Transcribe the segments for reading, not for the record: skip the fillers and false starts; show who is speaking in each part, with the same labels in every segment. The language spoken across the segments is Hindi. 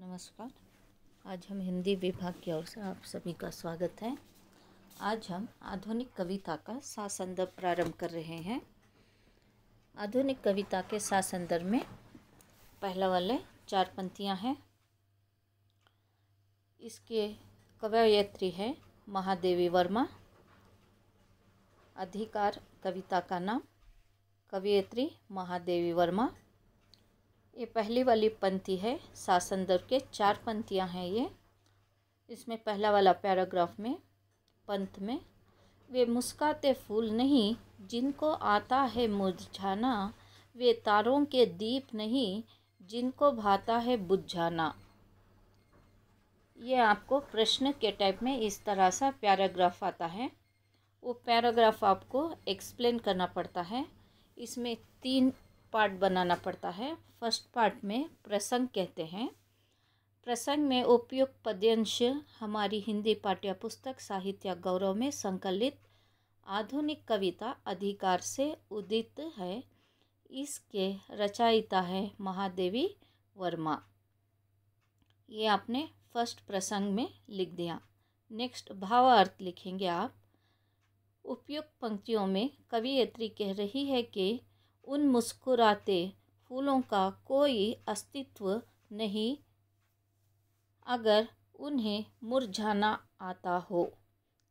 Speaker 1: नमस्कार। आज हम हिंदी विभाग की ओर से आप सभी का स्वागत है। आज हम आधुनिक कविता का सा संदर्भ प्रारंभ कर रहे हैं। आधुनिक कविता के सा संदर्भ में पहला वाले 4 पंक्तियां हैं। इसके कवयित्री है महादेवी वर्मा। अधिकार कविता का नाम, कवयित्री महादेवी वर्मा। ये पहली वाली पंक्ति है। सा संदर्भ के 4 पंक्तियां हैं ये। इसमें पहला वाला पैराग्राफ में पंत में, वे मुस्काते फूल नहीं जिनको आता है मुरझाना, वे तारों के दीप नहीं जिनको भाता है बुझाना। ये आपको प्रश्न के टाइप में इस तरह सा पैराग्राफ आता है। वो पैराग्राफ आपको एक्सप्लेन करना पड़ता है। इसमें 3 पार्ट बनाना पड़ता है। फर्स्ट पार्ट में प्रसंग कहते हैं। प्रसंग में उपयुक्त पद्यांश हमारी हिंदी पाठ्य पुस्तक साहित्य गौरव में संकलित आधुनिक कविता अधिकार से उदित है। इसके रचयिता है महादेवी वर्मा। ये आपने फर्स्ट प्रसंग में लिख दिया। नेक्स्ट भावार्थ लिखेंगे आप। उपयुक्त पंक्तियों में कवयित्री कह रही है कि उन मुस्कुराते फूलों का कोई अस्तित्व नहीं अगर उन्हें मुरझाना आता हो।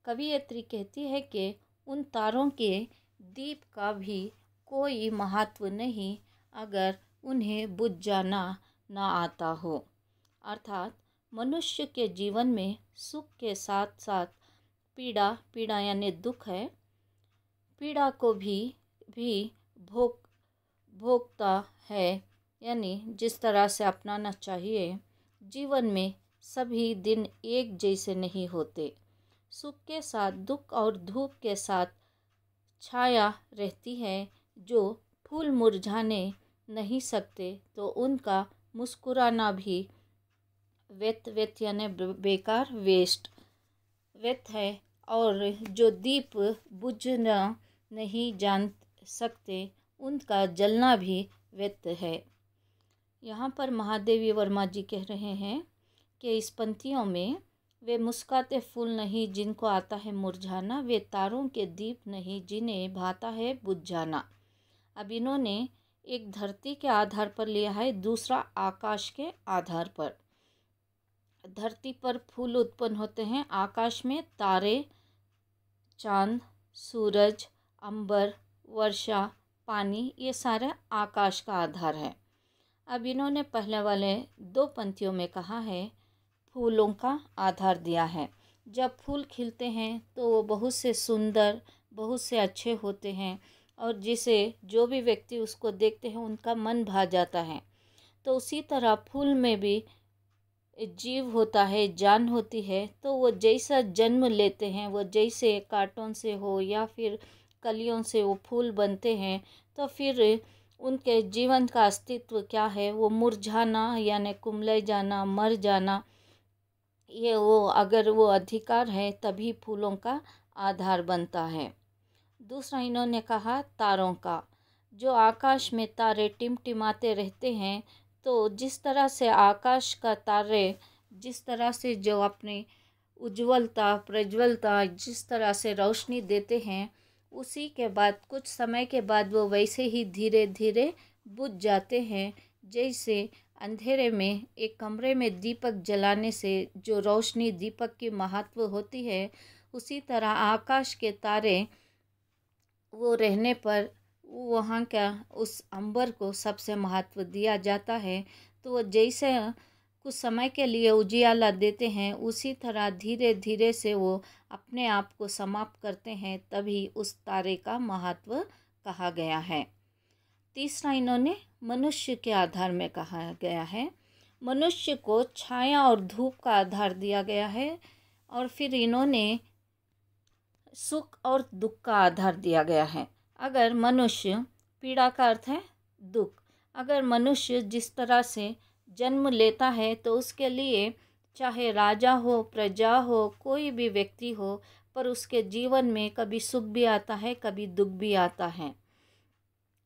Speaker 1: कवयित्री कहती है कि उन तारों के दीप का भी कोई महत्व नहीं अगर उन्हें बुझ जाना ना आता हो। अर्थात मनुष्य के जीवन में सुख के साथ साथ पीड़ा यानी दुख है। पीड़ा को भी भोगता है, यानी जिस तरह से अपनाना चाहिए। जीवन में सभी दिन एक जैसे नहीं होते। सुख के साथ दुख और धूप के साथ छाया रहती है। जो फूल मुरझाने नहीं सकते तो उनका मुस्कुराना भी व्यर्थ यानी बेकार, वेस्ट है। और जो दीप बुझना नहीं जान सकते उनका जलना भी व्यर्थ है। यहाँ पर महादेवी वर्मा जी कह रहे हैं कि इस पंक्तियों में, वे मुस्काते फूल नहीं जिनको आता है मुरझाना, वे तारों के दीप नहीं जिन्हें भाता है बुझ जाना। अब इन्होंने एक धरती के आधार पर लिया है, दूसरा आकाश के आधार पर। धरती पर फूल उत्पन्न होते हैं, आकाश में तारे, चांद, सूरज, अंबर, वर्षा, पानी, ये सारा आकाश का आधार है। अब इन्होंने पहले वाले 2 पंक्तियों में कहा है फूलों का आधार दिया है। जब फूल खिलते हैं तो वो बहुत से सुंदर, बहुत से अच्छे होते हैं और जिसे जो भी व्यक्ति उसको देखते हैं उनका मन भा जाता है। तो उसी तरह फूल में भी जीव होता है, जान होती है। तो वो जैसा जन्म लेते हैं, वो जैसे कार्टून से हो या फिर कलियों से वो फूल बनते हैं, तो फिर उनके जीवन का अस्तित्व क्या है, वो मुरझाना यानी कुम्हलाई जाना, मर जाना। ये वो अगर वो अधिकार है तभी फूलों का आधार बनता है। दूसरा इन्होंने कहा तारों का। जो आकाश में तारे टिमटिमाते रहते हैं, तो जिस तरह से आकाश का तारे जिस तरह से जो अपनी उज्ज्वलता प्रज्वलता जिस तरह से रोशनी देते हैं, उसी के बाद कुछ समय के बाद वो वैसे ही धीरे धीरे बुझ जाते हैं। जैसे अंधेरे में एक कमरे में दीपक जलाने से जो रोशनी दीपक की महत्व होती है, उसी तरह आकाश के तारे वो रहने पर वहाँ का उस अंबर को सबसे महत्व दिया जाता है। तो वो जैसे कुछ समय के लिए उजियाला देते हैं, उसी तरह धीरे धीरे से वो अपने आप को समाप्त करते हैं, तभी उस तारे का महत्व कहा गया है। तीसरा इन्होंने मनुष्य के आधार में कहा गया है। मनुष्य को छाया और धूप का आधार दिया गया है। और फिर इन्होंने सुख और दुख का आधार दिया गया है। अगर मनुष्य, पीड़ा का अर्थ है दुख, अगर मनुष्य जिस तरह से जन्म लेता है तो उसके लिए चाहे राजा हो, प्रजा हो, कोई भी व्यक्ति हो, पर उसके जीवन में कभी सुख भी आता है, कभी दुख भी आता है।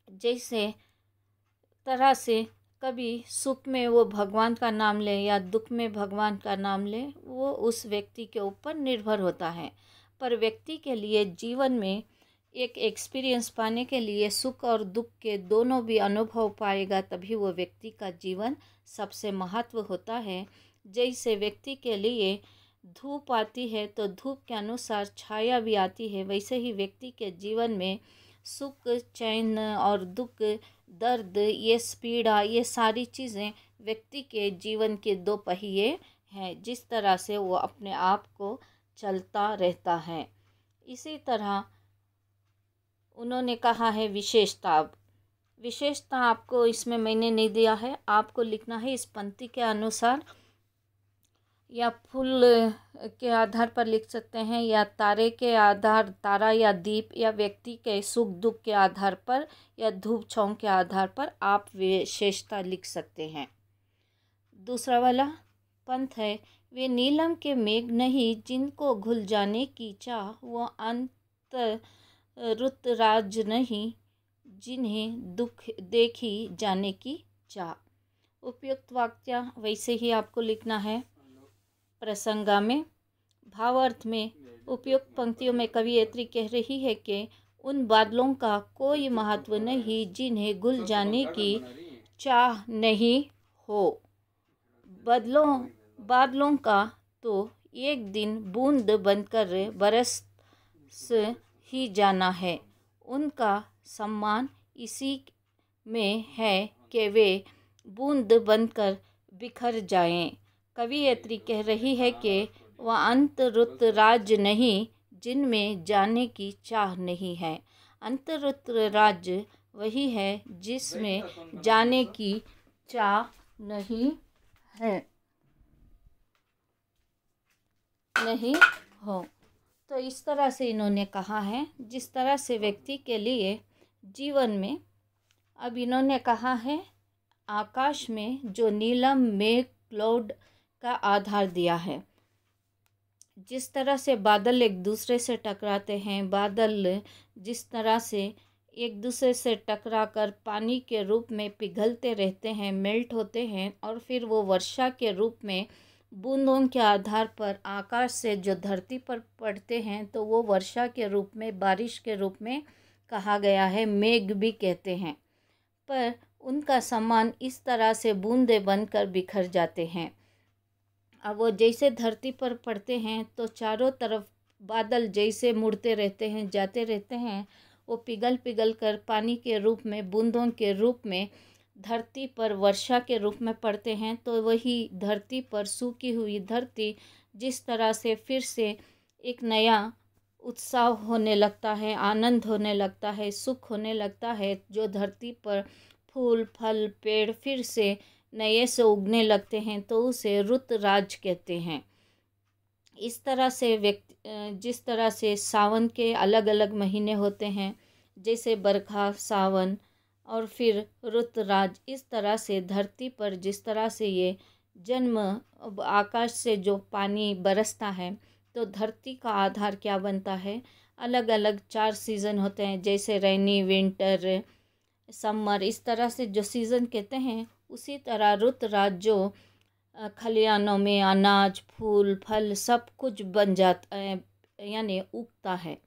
Speaker 1: जैसे तरह से कभी सुख में वो भगवान का नाम ले या दुख में भगवान का नाम ले, वो उस व्यक्ति के ऊपर निर्भर होता है। पर व्यक्ति के लिए जीवन में एक एक्सपीरियंस पाने के लिए सुख और दुख के दोनों भी अनुभव पाएगा, तभी वो व्यक्ति का जीवन सबसे महत्व होता है। जैसे व्यक्ति के लिए धूप आती है तो धूप के अनुसार छाया भी आती है, वैसे ही व्यक्ति के जीवन में सुख, चैन और दुख, दर्द, ये पीड़ा, ये सारी चीज़ें व्यक्ति के जीवन के दो पहिए हैं, जिस तरह से वो अपने आप को चलता रहता है। इसी तरह उन्होंने कहा है विशेषता आपको इसमें मैंने नहीं दिया है, आपको लिखना है इस पंक्ति के अनुसार, या फूल के आधार पर लिख सकते हैं, या तारा या दीप, या व्यक्ति के सुख दुख के आधार पर, या धूप छाँव के आधार पर आप विशेषता लिख सकते हैं। दूसरा वाला पंथ है, वे नीलम के मेघ नहीं जिनको घुल जाने की चाह, वो अंत रुतराज नहीं जिन्हें दुख देखी जाने की चाह। उपयुक्त वाक्य वैसे ही आपको लिखना है। प्रसंगा में भावार्थ में उपयुक्त पंक्तियों में कवियत्री कह रही है कि उन बादलों का कोई महत्व नहीं जिन्हें घुल जाने की चाह नहीं हो। बादलों का तो एक दिन बूंद बनकर बरस ही जाना है। उनका सम्मान इसी में है कि वे बूंद बनकर बिखर जाएं। कवियत्री कह रही है कि वह अंत रुतराज नहीं जिनमें जाने की चाह नहीं है। अंत रुतराज वही है जिसमें जाने की चाह नहीं हो। तो इस तरह से इन्होंने कहा है, जिस तरह से व्यक्ति के लिए जीवन में, अब इन्होंने कहा है आकाश में जो नीलम मेघ क्लाउड का आधार दिया है। जिस तरह से बादल एक दूसरे से टकराते हैं, बादल जिस तरह से एक दूसरे से टकराकर पानी के रूप में पिघलते रहते हैं, मेल्ट होते हैं, और फिर वो वर्षा के रूप में बूंदों के आधार पर आकाश से जो धरती पर पड़ते हैं, तो वो वर्षा के रूप में, बारिश के रूप में कहा गया है, मेघ भी कहते हैं। पर उनका सम्मान इस तरह से बूंदे बनकर बिखर जाते हैं। अब वो जैसे धरती पर पड़ते हैं तो चारों तरफ बादल जैसे मुड़ते रहते हैं, जाते रहते हैं, वो पिघल कर पानी के रूप में, बूंदों के रूप में धरती पर वर्षा के रूप में पड़ते हैं। तो वही धरती पर, सूखी हुई धरती, जिस तरह से फिर से एक नया उत्साह होने लगता है, आनंद होने लगता है, सुख होने लगता है, जो धरती पर फूल, फल, पेड़ फिर से नए से उगने लगते हैं, तो उसे रुतराज कहते हैं। इस तरह से जिस तरह से सावन के अलग अलग महीने होते हैं, जैसे बरखा, सावन और फिर रुतराज, इस तरह से धरती पर जिस तरह से ये जन्म, आकाश से जो पानी बरसता है, तो धरती का आधार क्या बनता है, अलग अलग 4 सीज़न होते हैं, जैसे रेनी, विंटर, समर, इस तरह से जो सीज़न कहते हैं, उसी तरह रुतराज जो खलियानों में अनाज, फूल, फल सब कुछ बन जाता है, यानी उगता है।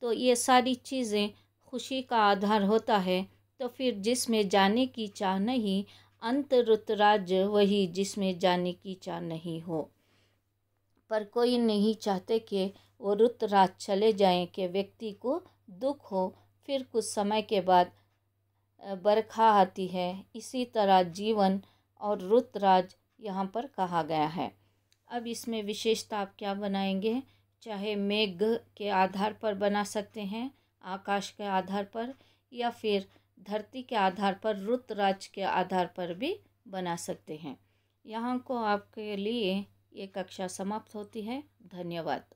Speaker 1: तो ये सारी चीज़ें खुशी का आधार होता है। तो फिर जिसमें जाने की चाह नहीं, अंत रुतराज वही जिसमें जाने की चाह नहीं हो। पर कोई नहीं चाहते कि वो रुतराज चले जाएं, कि व्यक्ति को दुख हो, फिर कुछ समय के बाद बरखा आती है। इसी तरह जीवन और रुतराज यहाँ पर कहा गया है। अब इसमें विशेषता आप क्या बनाएंगे, चाहे मेघ के आधार पर बना सकते हैं, आकाश के आधार पर, या फिर धरती के आधार पर, रुतराज के आधार पर भी बना सकते हैं। यहाँ को आपके लिए ये कक्षा समाप्त होती है। धन्यवाद।